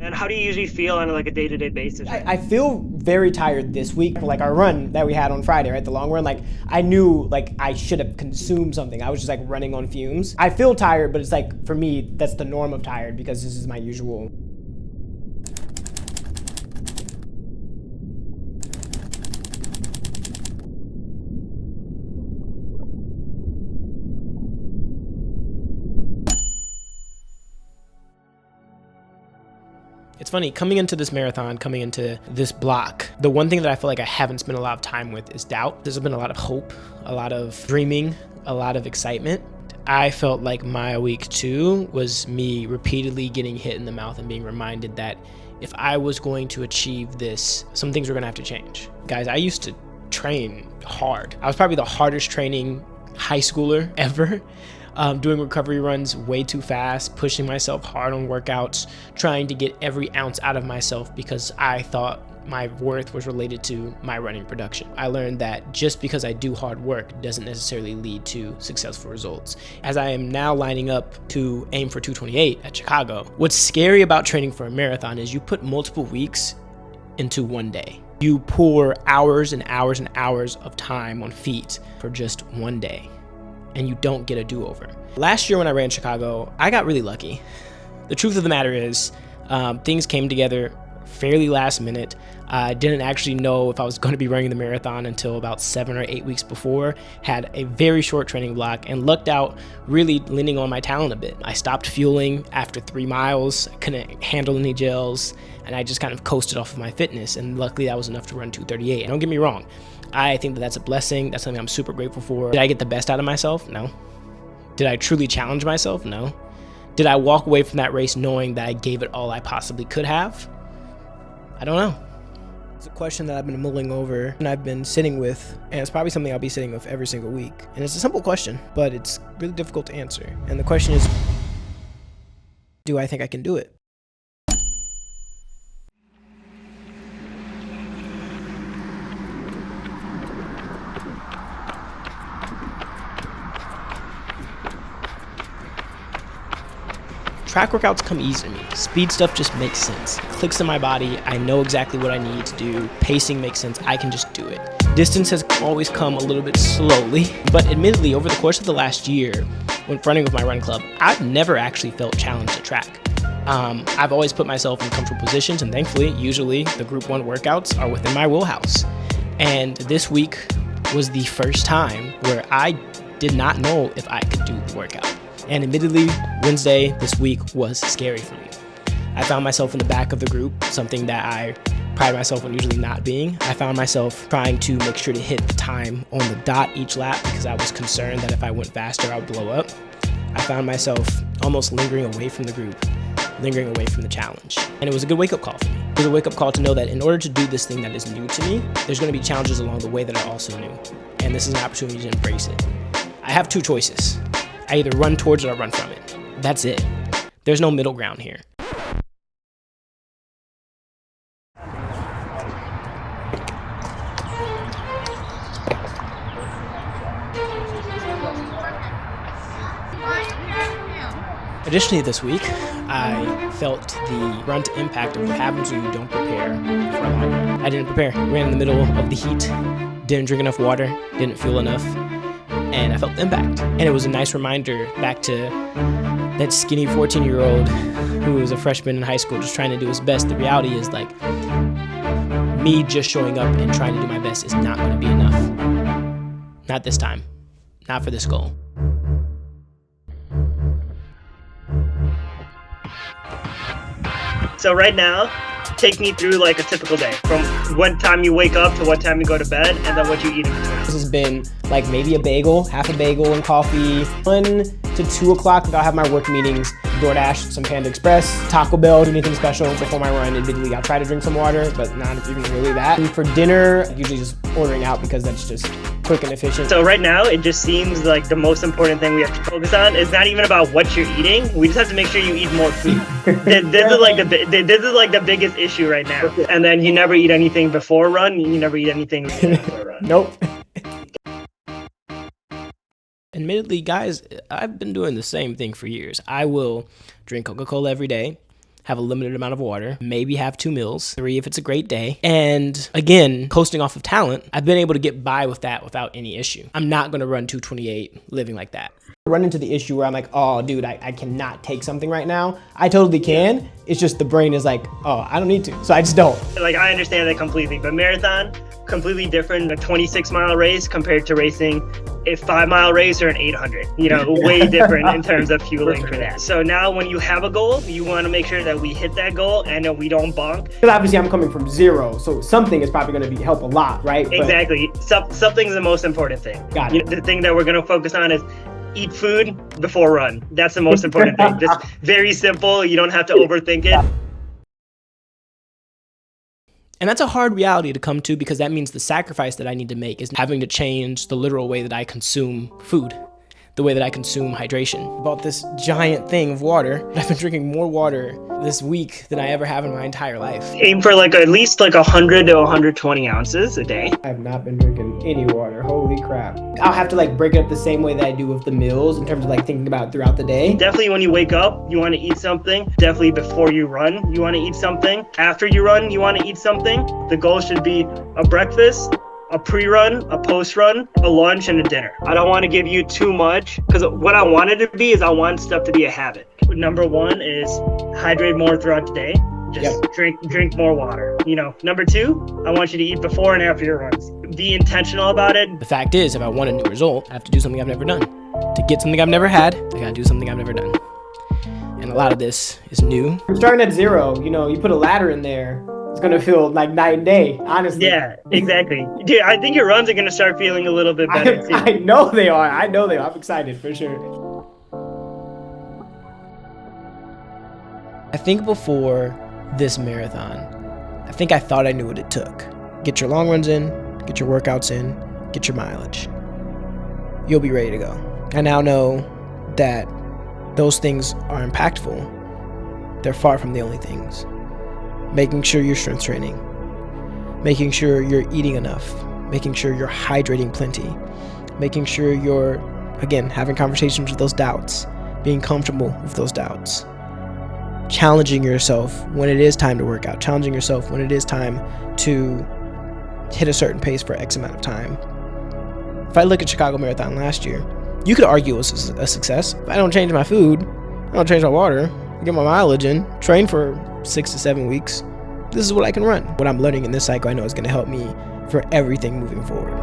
And how do you usually feel on like a day-to-day basis right I now? feel very tired this week. Like our run that we had on Friday, right? The long run, like I knew like I should have consumed something. I was just like running on fumes. I feel tired, but it's like for me, that's the norm of tired because this is my usual. It's funny, coming into this marathon, coming into this block, the one thing that I feel like I haven't spent a lot of time with is doubt. There's been a lot of hope, a lot of dreaming, a lot of excitement. I felt like my week 2 was me repeatedly getting hit in the mouth and being reminded that if I was going to achieve this, some things were gonna have to change. Guys, I used to train hard. I was probably the hardest training high schooler ever. Doing recovery runs way too fast, pushing myself hard on workouts, trying to get every ounce out of myself because I thought my worth was related to my running production. I learned that just because I do hard work doesn't necessarily lead to successful results. As I am now lining up to aim for 228 at Chicago, what's scary about training for a marathon is you put multiple weeks into one day. You pour hours and hours and hours of time on feet for just one day, and you don't get a do-over. Last year when I ran Chicago, I got really lucky. The truth of the matter is, things came together fairly last minute. I didn't actually know if I was going to be running the marathon until about 7 or 8 weeks before, had a very short training block, and lucked out really leaning on my talent a bit. I stopped fueling after 3 miles, I couldn't handle any gels, and I just kind of coasted off of my fitness, and luckily that was enough to run 238. And don't get me wrong, I think that that's a blessing. That's something I'm super grateful for. Did I get the best out of myself? No. Did I truly challenge myself? No. Did I walk away from that race knowing that I gave it all I possibly could have? I don't know. It's a question that I've been mulling over and I've been sitting with, and it's probably something I'll be sitting with every single week. And it's a simple question, but it's really difficult to answer. And the question is, do I think I can do it? Track workouts come easy to me. Speed stuff just makes sense. Clicks in my body, I know exactly what I need to do. Pacing makes sense, I can just do it. Distance has always come a little bit slowly, but admittedly, over the course of the last year, when running with my run club, I've never actually felt challenged at track. I've always put myself in comfortable positions, and thankfully, usually the Group 1 workouts are within my wheelhouse. And this week was the first time where I did not know if I could do the workout. And admittedly, Wednesday this week was scary for me. I found myself in the back of the group, something that I pride myself on usually not being. I found myself trying to make sure to hit the time on the dot each lap because I was concerned that if I went faster, I would blow up. I found myself almost lingering away from the group, lingering away from the challenge. And it was a good wake-up call for me. It was a wake-up call to know that in order to do this thing that is new to me, there's going to be challenges along the way that are also new. And this is an opportunity to embrace it. I have 2 choices. I either run towards it or run from it. That's it. There's no middle ground here. Additionally, this week, I felt the brunt impact of what happens when you don't prepare for a long run. I didn't prepare. Ran in the middle of the heat, didn't drink enough water, didn't fuel enough, and I felt the impact. And it was a nice reminder back to that skinny 14-year-old who was a freshman in high school just trying to do his best. The reality is, like, me just showing up and trying to do my best is not going to be enough. Not this time. Not for this goal. So right now, take me through like a typical day from what time you wake up to what time you go to bed and then what you eat in between. This has been like maybe a bagel, half a bagel and coffee. 1 to 2 o'clock, I'll have my work meetings. DoorDash, some Panda Express, Taco Bell, do anything special before my run. Admittedly, I'll try to drink some water, but not even really that. And for dinner, usually just ordering out because that's just quick and efficient. So right now, it just seems like the most important thing we have to focus on is not even about what you're eating. We just have to make sure you eat more food. This is like the biggest issue right now. And then you never eat anything before a run. You never eat anything after a run. Nope. Admittedly, guys, I've been doing the same thing for years. I will drink Coca-Cola every day. have a limited amount of water, maybe have 2 meals, 3 if it's a great day. And again, coasting off of talent, I've been able to get by with that without any issue. I'm not going to run 228 living like that. Run into the issue where I'm like, oh dude, I cannot take something right now. I totally can. It's just the brain is like, oh, I don't need to. So I just don't. Like, I understand that completely, but marathon, completely different. A 26-mile race compared to racing a 5-mile race or an 800, way different in terms of fueling for that. So now when you have a goal, you want to make sure that we hit that goal and that we don't bonk. Because obviously I'm coming from 0, so something is probably going to help a lot, right? Exactly. Something's the most important thing. Got it. The thing that we're going to focus on is eat food before run. That's the most important thing. Just very simple. You don't have to overthink it. And that's a hard reality to come to, because that means the sacrifice that I need to make is having to change the literal way that I consume food, the way that I consume hydration. About this giant thing of water, I've been drinking more water this week than I ever have in my entire life. Aim for at least 100 to 120 ounces a day. I have not been drinking any water. Holy crap. I'll have to break it up the same way that I do with the meals in terms of thinking about throughout the day. Definitely when you wake up, you want to eat something. Definitely before you run, you want to eat something. After you run, you want to eat something. The goal should be a breakfast, a pre-run, a post-run, a lunch, and a dinner. I don't want to give you too much, because what I want it to be is I want stuff to be a habit. Number 1 is hydrate more throughout the day. Just drink more water. Number 2, I want you to eat before and after your runs. Be intentional about it. The fact is, if I want a new result, I have to do something I've never done. To get something I've never had, I gotta do something I've never done. And a lot of this is new. I'm starting at 0. You put a ladder in there, it's gonna feel like night and day, honestly. Yeah, exactly. Dude, I think your runs are gonna start feeling a little bit better too. I know they are. I'm excited for sure. I think before this marathon, I think I thought I knew what it took. Get your long runs in, get your workouts in, get your mileage. You'll be ready to go. I now know that those things are impactful. They're far from the only things. Making sure you're strength training, making sure you're eating enough, making sure you're hydrating plenty, making sure you're, again, having conversations with those doubts, being comfortable with those doubts, challenging yourself when it is time to work out, challenging yourself when it is time to hit a certain pace for X amount of time. If I look at Chicago Marathon last year, you could argue it was a success. If I don't change my food, I don't change my water, get my mileage in, train for 6 to 7 weeks, this is what I can run. What I'm learning in this cycle, I know is going to help me for everything moving forward.